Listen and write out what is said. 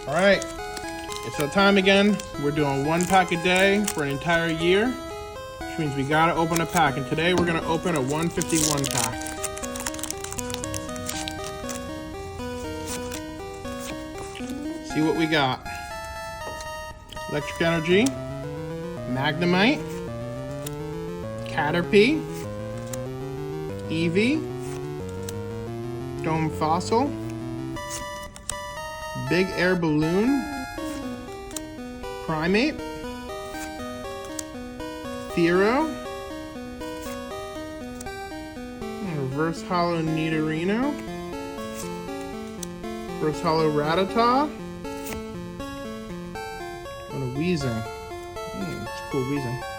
All right, it's that time again. We're doing 1 pack a day for an entire year, which means we gotta open a pack. And today we're gonna open a 151 pack. See what we got. Electric Energy, Magnemite, Caterpie, Eevee, Dome Fossil, Big Air Balloon, Primate, Fearow, Reverse Hollow Nidorino, Reverse Hollow Rattata, and a Weezing. It's cool Weezing.